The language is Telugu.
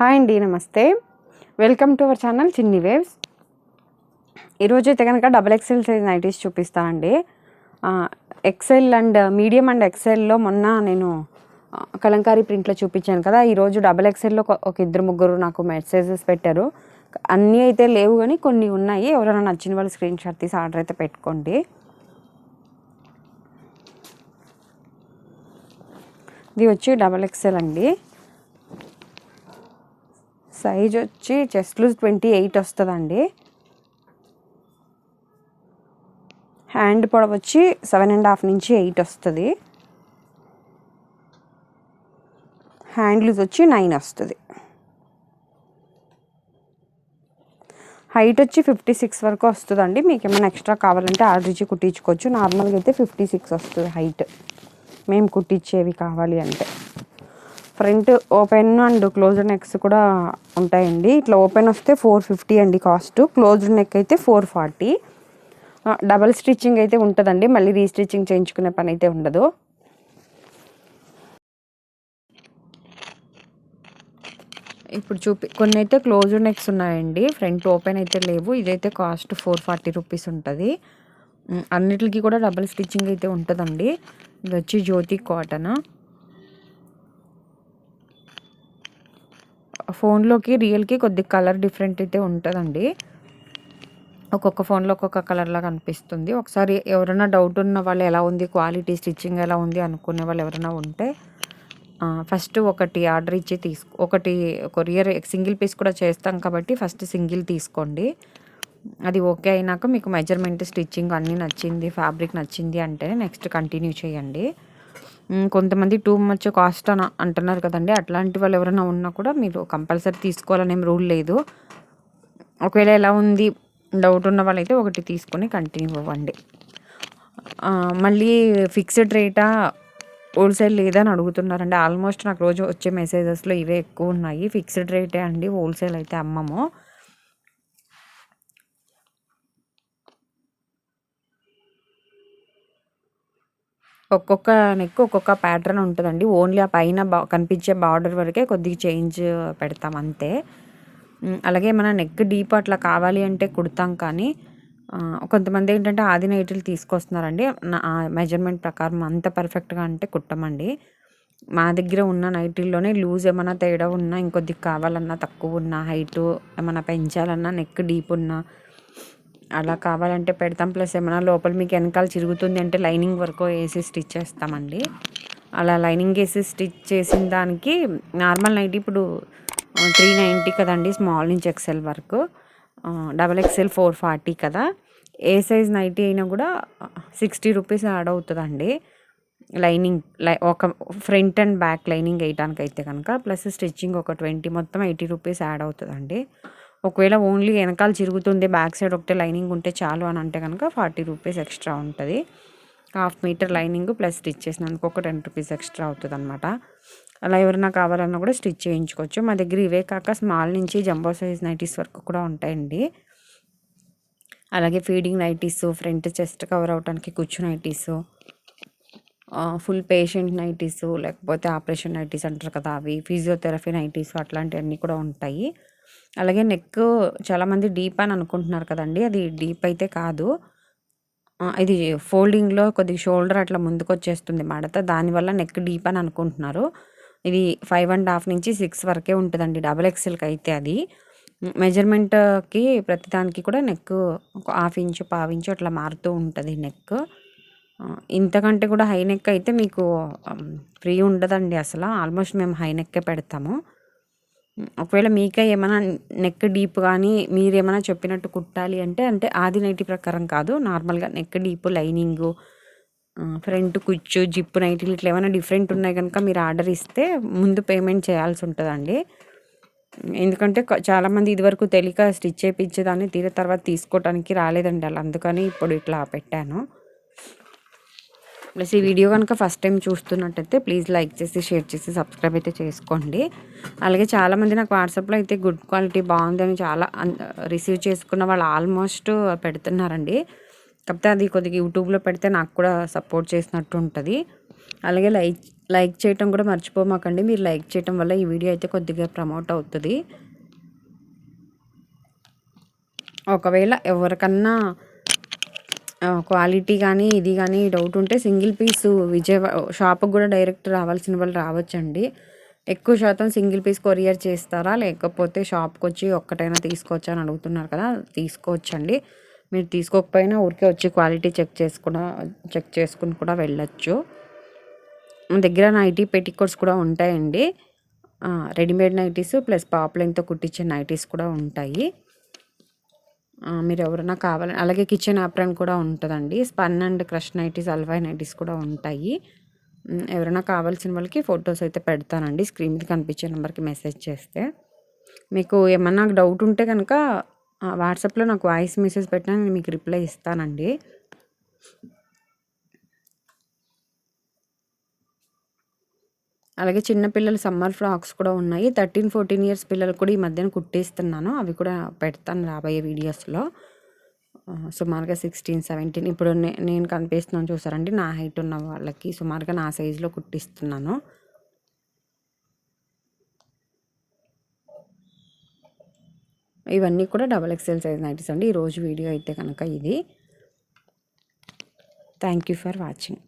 హాయ్ అండి, నమస్తే. వెల్కమ్ టు అవర్ ఛానల్ చిన్ని వేవ్స్. ఈరోజు అయితే కనుక XXL సైజ్ నైటీస్ చూపిస్తానండి. ఎక్సెల్ అండ్ మీడియం అండ్ ఎక్సెల్లో మొన్న నేను కలంకారీ ప్రింట్లో చూపించాను కదా. ఈరోజు XXLలో ఒక ఇద్దరు ముగ్గురు నాకు మెసేజెస్ పెట్టారు. అన్నీ అయితే లేవు కానీ కొన్ని ఉన్నాయి. ఎవరైనా నచ్చిన వాళ్ళు స్క్రీన్ షాట్ తీసి ఆర్డర్ అయితే పెట్టుకోండి. ఇది వచ్చి XXL అండి. సైజ్ వచ్చి చెస్ట్ లూజ్ 28 వస్తుందండి. హ్యాండ్ పొడవు వచ్చి 7.5 నుంచి 8 వస్తుంది. హ్యాండ్ లూజ్ వచ్చి 9 వస్తుంది. హైట్ వచ్చి 56 వరకు వస్తుందండి. మీకు ఏమైనా ఎక్స్ట్రా కావాలంటే ఆర్డర్ ఇచ్చి కుట్టించుకోవచ్చు. నార్మల్గా అయితే 56 వస్తుంది హైట్, మేము కుట్టించేవి కావాలి అంటే. Front open and closed necks కూడా ఉంటాయండి. ఇట్లా ఓపెన్ వస్తే 450 అండి కాస్ట్. క్లోజ్డ్ నెక్ అయితే 440. డబల్ స్టిచ్చింగ్ అయితే ఉంటుందండి. మళ్ళీ రీస్టిచ్చింగ్ చేయించుకునే పని అయితే ఉండదు. ఇప్పుడు కొన్ని అయితే క్లోజ్డ్ నెక్స్ ఉన్నాయండి. ఫ్రంట్ ఓపెన్ అయితే లేవు. ఇదైతే కాస్ట్ 440 రూపీస్ ఉంటుంది. అన్నిటికీ కూడా డబల్ స్టిచ్చింగ్ అయితే ఉంటుందండి. ఇది వచ్చి జ్యోతి కాటన్. ఫోన్లోకి రియల్కి కొద్ది కలర్ డిఫరెంట్ అయితే ఉంటుందండి. ఒక్కొక్క ఫోన్లో ఒక్కొక్క కలర్లా కనిపిస్తుంది. ఒకసారి ఎవరైనా డౌట్ ఉన్న వాళ్ళు ఎలా ఉంది క్వాలిటీ, స్టిచ్చింగ్ ఎలా ఉంది అనుకునే వాళ్ళు ఎవరైనా ఉంటే ఫస్ట్ ఒకటి ఆర్డర్ ఇచ్చి ఒకటి కొరియర్ సింగిల్ పీస్ కూడా చేస్తాం కాబట్టి ఫస్ట్ సింగిల్ తీసుకోండి. అది ఓకే అయినాక మీకు మెజర్మెంట్, స్టిచ్చింగ్ అన్నీ నచ్చింది, ఫ్యాబ్రిక్ నచ్చింది అంటే నెక్స్ట్ కంటిన్యూ చేయండి. కొంతమంది టూ మచ్ కాస్ట్ అని అంటున్నారు కదండి. అట్లాంటి వాళ్ళు ఎవరైనా ఉన్నా కూడా మీరు కంపల్సరీ తీసుకోవాలనేం రూల్ లేదు. ఒకవేళ ఎలా ఉంది డౌట్ ఉన్న వాళ్ళైతే ఒకటి తీసుకొని కంటిన్యూ అవ్వండి. మళ్ళీ ఫిక్స్డ్ రేటా, హోల్సేల్ లేదా అని అడుగుతున్నారండి. ఆల్మోస్ట్ నాకు రోజు వచ్చే మెసేజెస్లో ఇవే ఎక్కువ ఉన్నాయి. ఫిక్స్డ్ రేటే అండి, హోల్సేల్ అయితే అమ్మము. ఒక్కొక్క నెక్ ఒక్కొక్క ప్యాటర్న్ ఉంటుందండి. ఓన్లీ ఆ పైన కనిపించే బార్డర్ వరకే కొద్దిగా చేంజ్ పెడతాం అంతే. అలాగే మన నెక్ డీప్ అట్లా కావాలి అంటే కుడతాం. కానీ కొంతమంది ఏంటంటే ఆది నైటీలు తీసుకొస్తున్నారండి. మెజర్మెంట్ ప్రకారం అంత పర్ఫెక్ట్గా అంటే కుట్టమండి. మా దగ్గర ఉన్న నైటీల్లోనే లూజ్ ఏమైనా తేడా ఉన్నా, ఇంకొద్దిగా కావాలన్నా, తక్కువ ఉన్న హైటు ఏమైనా పెంచాలన్నా, నెక్ డీప్ ఉన్నా అలా కావాలంటే పెడతాం. ప్లస్ ఏమైనా లోపల మీకు వెనకాల చిరుగుతుంది అంటే లైనింగ్ వరకు వేసి స్టిచ్ చేస్తామండి. అలా లైనింగ్ వేసి స్టిచ్ చేసిన దానికి నార్మల్ నైట్ ఇప్పుడు 390 కదండి, స్మాల్ నుంచి ఎక్సెల్ వరకు. XXL 440 కదా. ఏ సైజ్ నైటీ అయినా కూడా 60 రూపీస్ యాడ్ అవుతుందండి. లైనింగ్ ఒక ఫ్రంట్ అండ్ బ్యాక్ లైనింగ్ వేయడానికి అయితే కనుక, ప్లస్ స్టిచ్చింగ్ ఒక 20, మొత్తం 80 రూపీస్ యాడ్ అవుతుందండి. ఒకవేళ ఓన్లీ వెనకాల చిరుగుతుంది, బ్యాక్ సైడ్ ఒకటే లైనింగ్ ఉంటే చాలు అని అంటే కనుక 40 రూపీస్ ఎక్స్ట్రా ఉంటుంది. 1/2 మీటర్ లైనింగ్ ప్లస్ స్టిచ్ చేసినందుకు ఒక 10 రూపీస్ ఎక్స్ట్రా అవుతుంది అనమాట. అలా ఎవరైనా కావాలన్నా కూడా స్టిచ్ చేయించుకోవచ్చు. మా దగ్గర ఇవే కాక స్మాల్ నుంచి జంబో సైజ్ నైటీస్ వరకు కూడా ఉంటాయండి. అలాగే feeding nighties, front chest cover అవడానికి కుచ్చు నైటీస్, ఫుల్ పేషెంట్ నైటీస్, లేకపోతే ఆపరేషన్ నైటీస్ అంటారు కదా, అవి ఫిజియోథెరపీ నైటీస్ అట్లాంటివన్నీ కూడా ఉంటాయి. అలాగే నెక్ చాలామంది డీప్ అని అనుకుంటున్నారు కదండి. అది డీప్ అయితే కాదు. ఇది ఫోల్డింగ్లో కొద్దిగా షోల్డర్ అట్లా ముందుకు వచ్చేస్తుంది మడత, దానివల్ల నెక్ డీప్ అని అనుకుంటున్నారు. ఇది 5.5 నుంచి 6 వరకే ఉంటుందండి XXLకి అయితే. అది మెజర్మెంట్కి ప్రతిదానికి కూడా నెక్ 1/2 ఇంచు, 1/4 ఇంచు అట్లా మారుతూ ఉంటుంది నెక్. ఇంతకంటే కూడా హై నెక్ అయితే మీకు ఫ్రీ ఉండదండి అసలు. ఆల్మోస్ట్ మేము హై నెక్కే పెడతాము. ఒకవేళ మీకే ఏమైనా నెక్ డీప్ కానీ మీరేమైనా చెప్పినట్టు కుట్టాలి అంటే ఆది నైటీ ప్రకారం కాదు, నార్మల్గా నెక్ డీప్, లైనింగు, ఫ్రంట్ కుచ్చు, జిప్ నైటీలు ఇట్లా ఏమైనా డిఫరెంట్ ఉన్నాయి కనుక మీరు ఆర్డర్ ఇస్తే ముందు పేమెంట్ చేయాల్సి ఉంటుందండి. ఎందుకంటే చాలామంది ఇదివరకు తెలియక స్టిచ్ చేయించేదాన్ని, తీరే తర్వాత తీసుకోవడానికి రాలేదండి అలా. అందుకని ఇప్పుడు ఇట్లా పెట్టాను. ప్లస్ ఈ వీడియో కనుక ఫస్ట్ టైం చూస్తున్నట్టయితే ప్లీజ్ లైక్ చేసి, షేర్ చేసి, సబ్స్క్రైబ్ అయితే చేసుకోండి. అలాగే చాలామంది నాకు వాట్సాప్లో అయితే గుడ్ క్వాలిటీ బాగుందని చాలా రిసీవ్ చేసుకున్న వాళ్ళు ఆల్మోస్ట్ పెడుతున్నారండి. కాకపోతే అది కొద్దిగా యూట్యూబ్లో పెడితే నాకు కూడా సపోర్ట్ చేసినట్టు ఉంటుంది. అలాగే లైక్ చేయటం కూడా మర్చిపోమాకండి. మీరు లైక్ చేయటం వల్ల ఈ వీడియో అయితే కొద్దిగా ప్రమోట్ అవుతుంది. ఒకవేళ ఎవరికన్నా క్వాలిటీ కానీ ఇది కానీ డౌట్ ఉంటే సింగిల్ పీసు షాప్కి కూడా డైరెక్ట్ రావాల్సిన వాళ్ళు రావచ్చండి. ఎక్కువ శాతం సింగిల్ పీస్ కొరియర్ చేస్తారా, లేకపోతే షాప్కి వచ్చి ఒక్కటైనా తీసుకోవచ్చా అని అడుగుతున్నారు కదా, తీసుకోవచ్చండి. మీరు తీసుకోకపోయినా ఊరికే వచ్చి క్వాలిటీ చెక్ చేసుకుని కూడా వెళ్ళొచ్చు. మన దగ్గర నైటీ పెట్టికోట్స్ కూడా ఉంటాయండి. రెడీమేడ్ నైటీస్ ప్లస్ పాప్లైన్తో కుట్టించే నైటీస్ కూడా ఉంటాయి. మీరు ఎవరైనా కావాలి. అలాగే కిచెన్ ఆప్రాన్ కూడా ఉంటుందండి. Spun and crush nighties, Alwaye nighties కూడా ఉంటాయి. ఎవరైనా కావాల్సిన వాళ్ళకి ఫొటోస్ అయితే పెడతానండి. స్క్రీన్ మీద కనిపించే నెంబర్కి మెసేజ్ చేస్తే. మీకు ఏమన్నా డౌట్ ఉంటే కనుక వాట్సాప్లో నాకు వాయిస్ మెసేజ్ పెట్టినా నేను మీకు రిప్లై ఇస్తానండి. అలాగే చిన్నపిల్లల సమ్మర్ ఫ్రాక్స్ కూడా ఉన్నాయి. 13-14 ఇయర్స్ పిల్లలు కూడా ఈ మధ్యన కుట్టిస్తున్నాను. అవి కూడా పెడతాను రాబోయే వీడియోస్లో. సుమారుగా 16-17 ఇప్పుడు నేను కనిపిస్తున్నాను చూసారండి, నా హైట్ ఉన్న వాళ్ళకి సుమారుగా నా సైజులో కుట్టిస్తున్నాను. ఇవన్నీ కూడా XXL సైజ్ నైటీస్ అండి. ఈరోజు వీడియో అయితే కనుక ఇది. Thank you for watching.